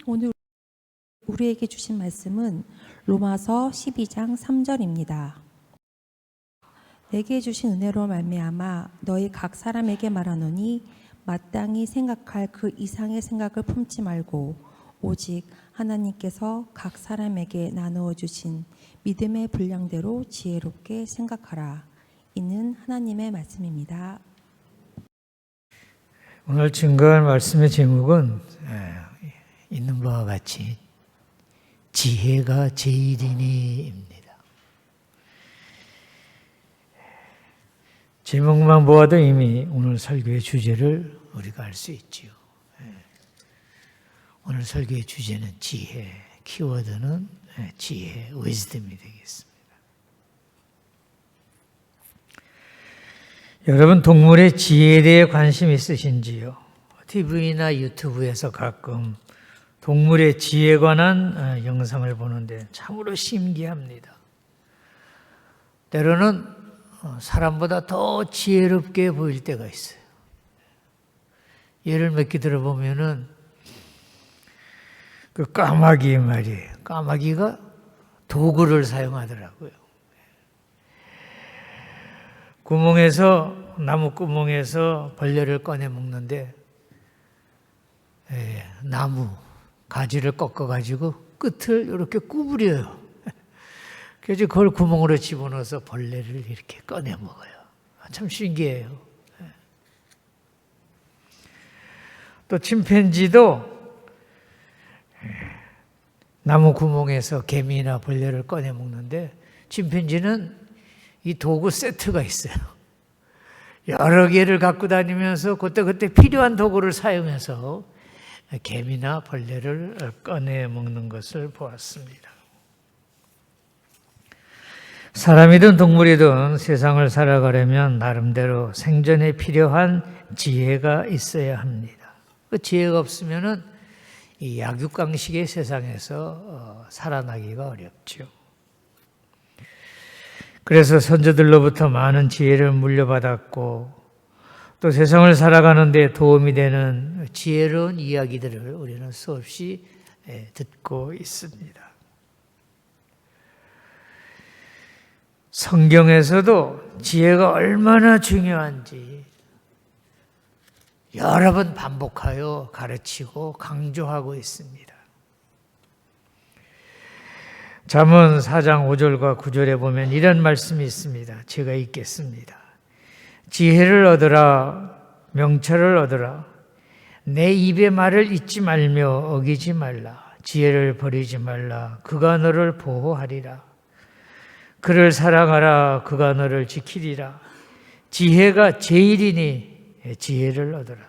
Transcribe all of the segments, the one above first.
오늘 우리에게 주신 말씀은 로마서 12장 3절입니다. 내게 주신 은혜로 말미암아 너희 각 사람에게 말하노니 마땅히 생각할 그 이상의 생각을 품지 말고 오직 하나님께서 각 사람에게 나누어 주신 믿음의 분량대로 지혜롭게 생각하라. 이는 하나님의 말씀입니다. 오늘 증거할 말씀의 제목은 있는 바와 같이 지혜가 제일이니입니다. 제목만 보아도 이미 오늘 설교의 주제를 우리가 알 수 있지요. 오늘 설교의 주제는 지혜, 키워드는 지혜, wisdom이 되겠습니다. 여러분 동물의 지혜에 대해 관심 있으신지요? TV나 유튜브에서 가끔 동물의 지혜에 관한 영상을 보는데 참으로 신기합니다. 때로는 사람보다 더 지혜롭게 보일 때가 있어요. 예를 몇 개 들어보면은 그 까마귀 말이에요. 까마귀가 도구를 사용하더라고요. 나무 구멍에서 벌레를 꺼내 먹는데 나무 가지를 꺾어가지고 끝을 이렇게 구부려요. 그래서 그걸 구멍으로 집어넣어서 벌레를 이렇게 꺼내 먹어요. 참 신기해요. 또 침팬지도 나무 구멍에서 개미나 벌레를 꺼내 먹는데 침팬지는 이 도구 세트가 있어요. 여러 개를 갖고 다니면서 그때 필요한 도구를 사용해서 개미나 벌레를 꺼내 먹는 것을 보았습니다. 사람이든 동물이든 세상을 살아가려면 나름대로 생존에 필요한 지혜가 있어야 합니다. 그 지혜가 없으면은 이 약육강식의 세상에서 살아나기가 어렵죠. 그래서 선조들로부터 많은 지혜를 물려받았고 또 세상을 살아가는 데 도움이 되는 지혜로운 이야기들을 우리는 수없이 듣고 있습니다. 성경에서도 지혜가 얼마나 중요한지 여러 번 반복하여 가르치고 강조하고 있습니다. 잠언 4장 5절과 9절에 보면 이런 말씀이 있습니다. 제가 읽겠습니다. 지혜를 얻으라, 명철을 얻으라. 내 입의 말을 잊지 말며 어기지 말라. 지혜를 버리지 말라. 그가 너를 보호하리라. 그를 사랑하라. 그가 너를 지키리라. 지혜가 제일이니 지혜를 얻으라.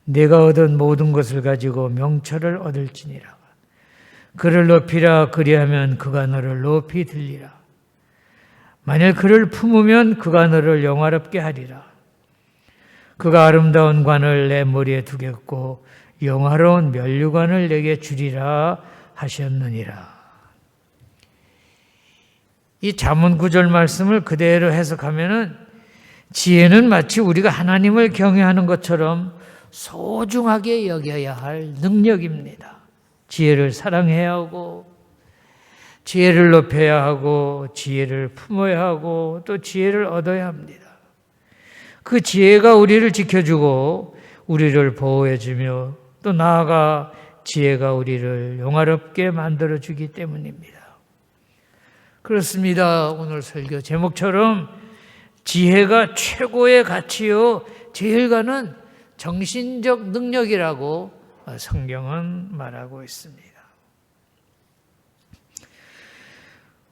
내가 얻은 모든 것을 가지고 명철을 얻을지니라. 그를 높이라. 그리하면 그가 너를 높이 들리라. 만일 그를 품으면 그가 너를 영화롭게 하리라. 그가 아름다운 관을 내 머리에 두겠고 영화로운 면류관을 내게 주리라 하셨느니라. 이 잠언 9절 말씀을 그대로 해석하면은 지혜는 마치 우리가 하나님을 경외하는 것처럼 소중하게 여겨야 할 능력입니다. 지혜를 사랑해야 하고 지혜를 높여야 하고 지혜를 품어야 하고 또 지혜를 얻어야 합니다. 그 지혜가 우리를 지켜주고 우리를 보호해주며 또 나아가 지혜가 우리를 영화롭게 만들어주기 때문입니다. 그렇습니다. 오늘 설교 제목처럼 지혜가 최고의 가치요 제일가는 정신적 능력이라고 성경은 말하고 있습니다.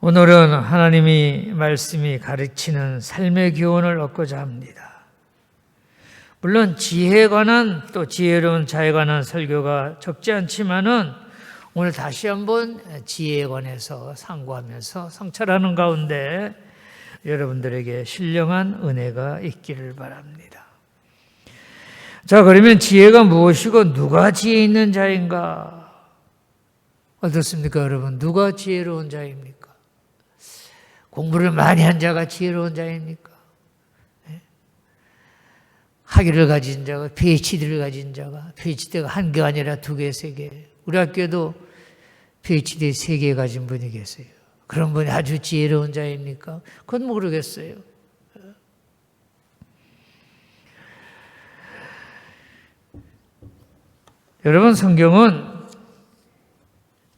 오늘은 하나님이 말씀이 가르치는 삶의 교훈을 얻고자 합니다. 물론 지혜에 관한 또 지혜로운 자에 관한 설교가 적지 않지만은 오늘 다시 한번 지혜에 관해서 상고하면서 성찰하는 가운데 여러분들에게 신령한 은혜가 있기를 바랍니다. 자, 그러면 지혜가 무엇이고 누가 지혜 있는 자인가? 어떻습니까, 여러분? 누가 지혜로운 자입니까? 공부를 많이 한 자가 지혜로운 자입니까? 학위를 가진 자가, PhD를 가진 자가, PhD가 한 개 아니라 두 개, 세 개. 우리 학교에도 PhD 세 개 가진 분이 계세요. 그런 분이 아주 지혜로운 자입니까? 그건 모르겠어요. 여러분, 성경은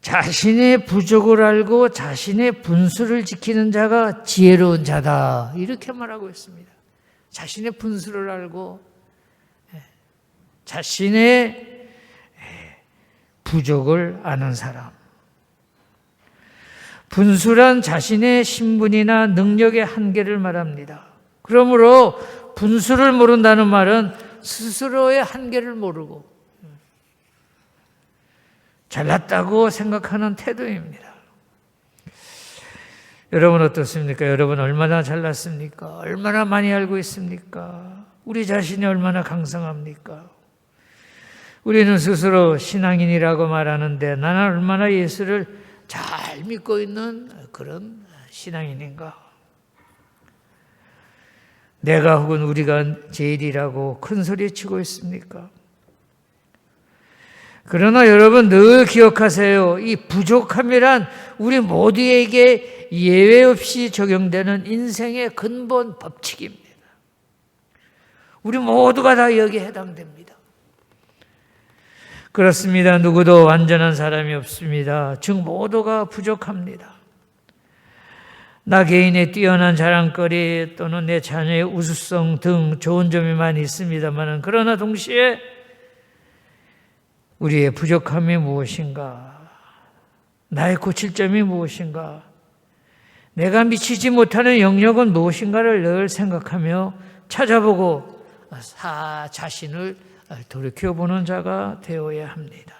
자신의 부족을 알고 자신의 분수를 지키는 자가 지혜로운 자다, 이렇게 말하고 있습니다. 자신의 분수를 알고 자신의 부족을 아는 사람. 분수란 자신의 신분이나 능력의 한계를 말합니다. 그러므로 분수를 모른다는 말은 스스로의 한계를 모르고 잘났다고 생각하는 태도입니다. 여러분 어떻습니까? 여러분 얼마나 잘났습니까? 얼마나 많이 알고 있습니까? 우리 자신이 얼마나 강성합니까? 우리는 스스로 신앙인이라고 말하는데 나는 얼마나 예수를 잘 믿고 있는 그런 신앙인인가? 내가 혹은 우리가 제일이라고 큰 소리 치고 있습니까? 그러나 여러분 늘 기억하세요. 이 부족함이란 우리 모두에게 예외 없이 적용되는 인생의 근본 법칙입니다. 우리 모두가 다 여기에 해당됩니다. 그렇습니다. 누구도 완전한 사람이 없습니다. 즉 모두가 부족합니다. 나 개인의 뛰어난 자랑거리 또는 내 자녀의 우수성 등 좋은 점이 많이 있습니다만, 그러나 동시에 우리의 부족함이 무엇인가? 나의 고칠 점이 무엇인가? 내가 미치지 못하는 영역은 무엇인가를 늘 생각하며 찾아보고 자신을 돌이켜보는 자가 되어야 합니다.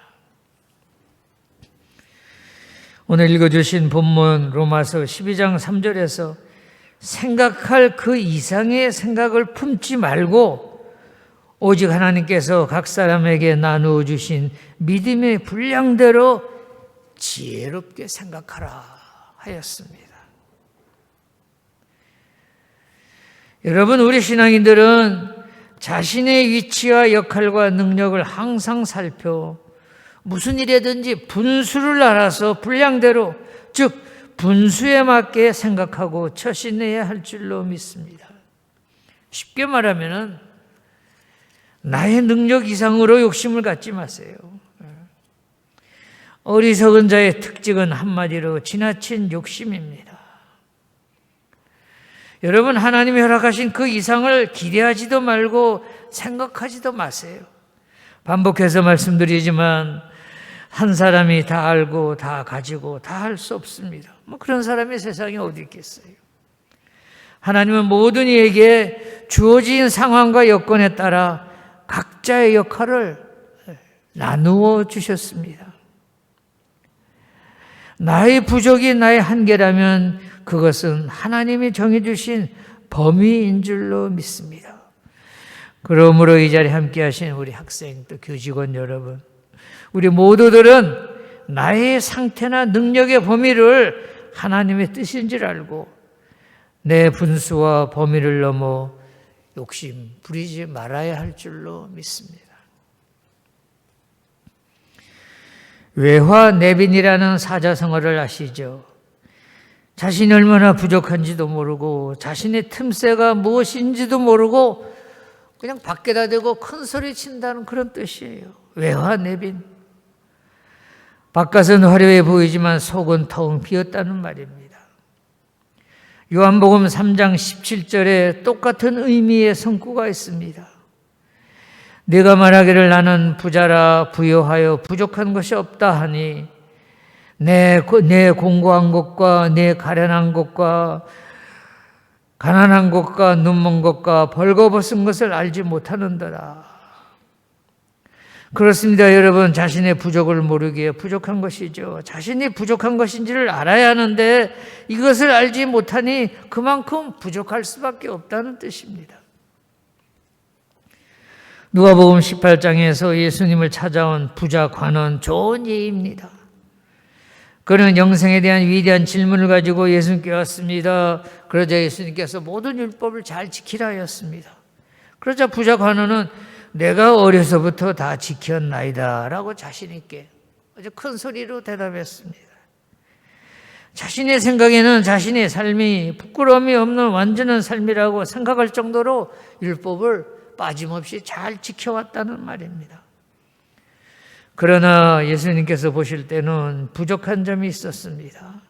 오늘 읽어주신 본문 로마서 12장 3절에서 생각할 그 이상의 생각을 품지 말고 오직 하나님께서 각 사람에게 나누어 주신 믿음의 분량대로 지혜롭게 생각하라 하였습니다. 여러분, 우리 신앙인들은 자신의 위치와 역할과 능력을 항상 살펴 무슨 일이든지 분수를 알아서 분량대로, 즉 분수에 맞게 생각하고 처신해야 할 줄로 믿습니다. 쉽게 말하면 나의 능력 이상으로 욕심을 갖지 마세요. 어리석은 자의 특징은 한마디로 지나친 욕심입니다. 여러분, 하나님이 허락하신 그 이상을 기대하지도 말고 생각하지도 마세요. 반복해서 말씀드리지만 한 사람이 다 알고 다 가지고 다 할 수 없습니다. 그런 사람이 세상에 어디 있겠어요. 하나님은 모든 이에게 주어진 상황과 여건에 따라 각자의 역할을 나누어 주셨습니다. 나의 부족이 나의 한계라면 그것은 하나님이 정해주신 범위인 줄로 믿습니다. 그러므로 이 자리에 함께 하신 우리 학생 또 교직원 여러분, 우리 모두들은 나의 상태나 능력의 범위를 하나님의 뜻인 줄 알고 내 분수와 범위를 넘어 욕심 부리지 말아야 할 줄로 믿습니다. 외화 내빈이라는 사자성어를 아시죠? 자신이 얼마나 부족한지도 모르고 자신의 틈새가 무엇인지도 모르고 그냥 밖에다 대고 큰 소리 친다는 그런 뜻이에요. 외화 내빈. 바깥은 화려해 보이지만 속은 텅 비었다는 말입니다. 요한복음 3장 17절에 똑같은 의미의 성구가 있습니다. 네가 말하기를 나는 부자라 부요하여 부족한 것이 없다 하니 내 공고한 것과 내 가련한 것과 가난한 것과 눈먼 것과 벌거벗은 것을 알지 못하는도다. 그렇습니다. 여러분, 자신의 부족을 모르기에 부족한 것이죠. 자신이 부족한 것인지를 알아야 하는데 이것을 알지 못하니 그만큼 부족할 수밖에 없다는 뜻입니다. 누가복음 18장에서 예수님을 찾아온 부자 관원 좋은 예입니다. 그는 영생에 대한 위대한 질문을 가지고 예수님께 왔습니다. 그러자 예수님께서 모든 율법을 잘 지키라 하였습니다. 그러자 부자 관원은 내가 어려서부터 다 지켰나이다 라고 자신 있게 아주 큰 소리로 대답했습니다. 자신의 생각에는 자신의 삶이 부끄러움이 없는 완전한 삶이라고 생각할 정도로 율법을 빠짐없이 잘 지켜왔다는 말입니다. 그러나 예수님께서 보실 때는 부족한 점이 있었습니다.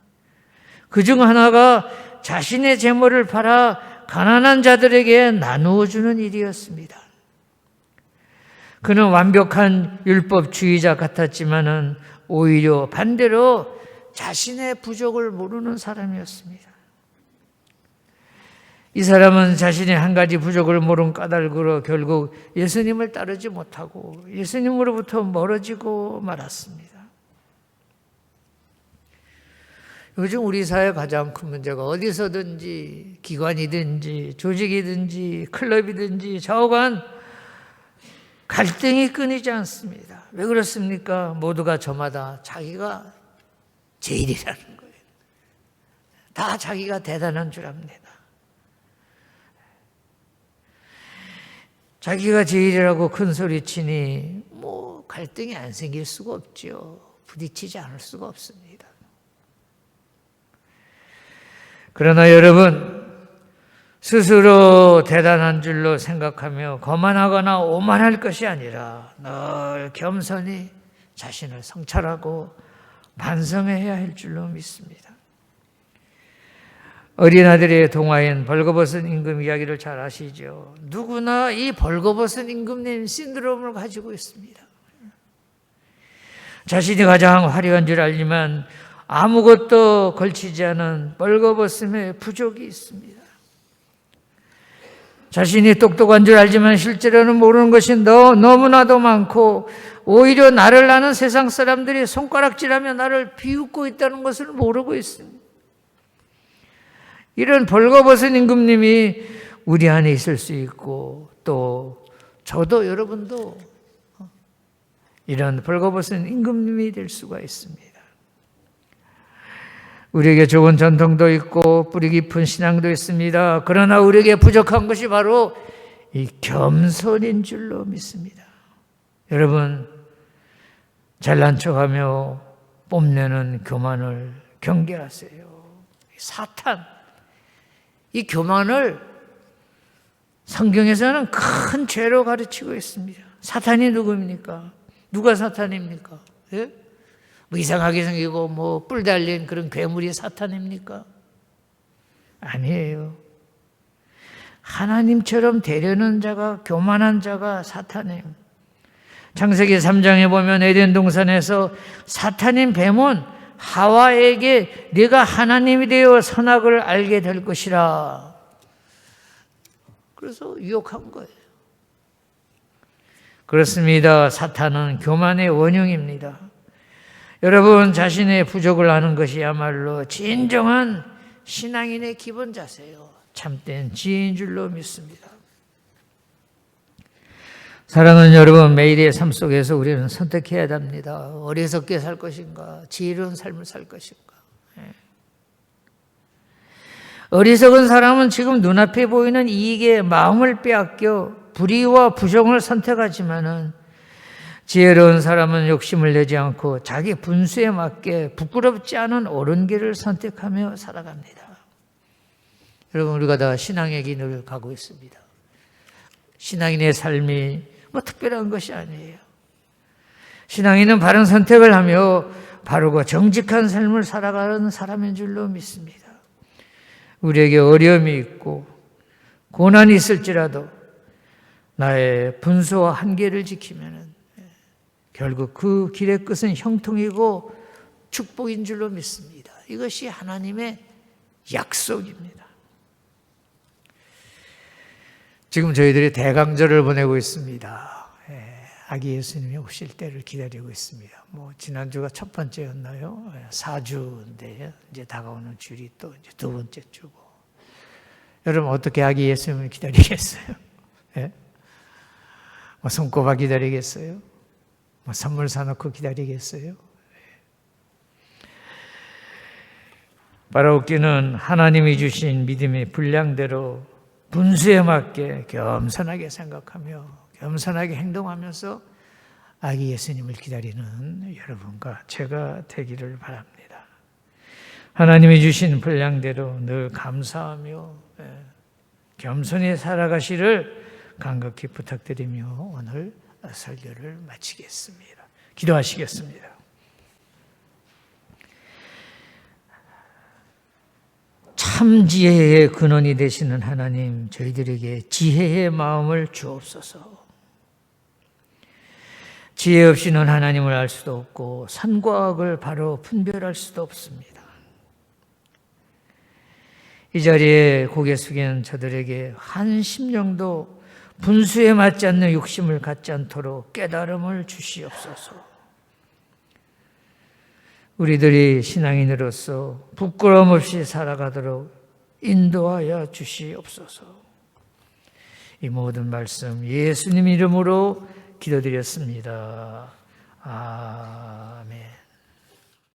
그중 하나가 자신의 재물을 팔아 가난한 자들에게 나누어 주는 일이었습니다. 그는 완벽한 율법주의자 같았지만은 오히려 반대로 자신의 부족을 모르는 사람이었습니다. 이 사람은 자신의 한 가지 부족을 모른 까닭으로 결국 예수님을 따르지 못하고 예수님으로부터 멀어지고 말았습니다. 요즘 우리 사회의 가장 큰 문제가 어디서든지 기관이든지 조직이든지 클럽이든지 좌우간 갈등이 끊이지 않습니다. 왜 그렇습니까? 모두가 저마다 자기가 제일이라는 거예요. 다 자기가 대단한 줄 압니다. 자기가 제일이라고 큰 소리 치니 뭐 갈등이 안 생길 수가 없죠. 부딪히지 않을 수가 없습니다. 그러나 여러분, 스스로 대단한 줄로 생각하며 거만하거나 오만할 것이 아니라 늘 겸손히 자신을 성찰하고 반성해야 할 줄로 믿습니다. 어린아들의 동화인 벌거벗은 임금 이야기를 잘 아시죠? 누구나 이 벌거벗은 임금님 신드롬을 가지고 있습니다. 자신이 가장 화려한 줄 알지만 아무것도 걸치지 않은 벌거벗음의 부족이 있습니다. 자신이 똑똑한 줄 알지만 실제로는 모르는 것이 너무나도 많고 오히려 나를 아는 세상 사람들이 손가락질하며 나를 비웃고 있다는 것을 모르고 있습니다. 이런 벌거벗은 임금님이 우리 안에 있을 수 있고 또 저도 여러분도 이런 벌거벗은 임금님이 될 수가 있습니다. 우리에게 좋은 전통도 있고 뿌리 깊은 신앙도 있습니다. 그러나 우리에게 부족한 것이 바로 이 겸손인 줄로 믿습니다. 여러분, 잘난 척하며 뽐내는 교만을 경계하세요. 사탄, 이 교만을 성경에서는 큰 죄로 가르치고 있습니다. 사탄이 누구입니까? 누가 사탄입니까? 예? 뭐 이상하게 생기고 뭐 뿔 달린 그런 괴물이 사탄입니까? 아니에요. 하나님처럼 되려는 자가, 교만한 자가 사탄이에요. 창세기 3장에 보면 에덴 동산에서 사탄인 뱀은 하와에게 네가 하나님이 되어 선악을 알게 될 것이라. 그래서 유혹한 거예요. 그렇습니다. 사탄은 교만의 원흉입니다. 여러분, 자신의 부족을 아는 것이야말로 진정한 신앙인의 기본 자세요. 참된 지혜인 줄로 믿습니다. 사랑하는 여러분, 매일의 삶 속에서 우리는 선택해야 합니다. 어리석게 살 것인가, 지혜로운 삶을 살 것인가. 어리석은 사람은 지금 눈앞에 보이는 이익에 마음을 빼앗겨 불의와 부정을 선택하지만은 지혜로운 사람은 욕심을 내지 않고 자기 분수에 맞게 부끄럽지 않은 옳은 길을 선택하며 살아갑니다. 여러분, 우리가 다 신앙의 길을 가고 있습니다. 신앙인의 삶이 뭐 특별한 것이 아니에요. 신앙인은 바른 선택을 하며 바르고 정직한 삶을 살아가는 사람인 줄로 믿습니다. 우리에게 어려움이 있고 고난이 있을지라도 나의 분수와 한계를 지키면 결국 그 길의 끝은 형통이고 축복인 줄로 믿습니다. 이것이 하나님의 약속입니다. 지금 저희들이 대강절을 보내고 있습니다. 아기 예수님이 오실 때를 기다리고 있습니다. 뭐 지난주가 첫 번째였나요? 4주인데요. 이제 다가오는 주일이 또 이제 두 번째 주고. 여러분, 어떻게 아기 예수님을 기다리겠어요? 예? 뭐 손꼽아 기다리겠어요? 뭐 선물 사놓고 기다리겠어요? 바라옵기는 하나님이 주신 믿음의 분량대로 분수에 맞게 겸손하게 생각하며 겸손하게 행동하면서 아기 예수님을 기다리는 여러분과 제가 되기를 바랍니다. 하나님이 주신 분량대로 늘 감사하며 겸손히 살아가시를 간곡히 부탁드리며 오늘 설교를 마치겠습니다. 기도하시겠습니다. 참 지혜의 근원이 되시는 하나님, 저희들에게 지혜의 마음을 주옵소서. 지혜 없이는 하나님을 알 수도 없고 선과 악을 바로 분별할 수도 없습니다. 이 자리에 고개 숙인 저들에게 한 심령도 분수에 맞지 않는 욕심을 갖지 않도록 깨달음을 주시옵소서. 우리들이 신앙인으로서 부끄러움 없이 살아가도록 인도하여 주시옵소서. 이 모든 말씀 예수님 이름으로 기도드렸습니다. 아멘.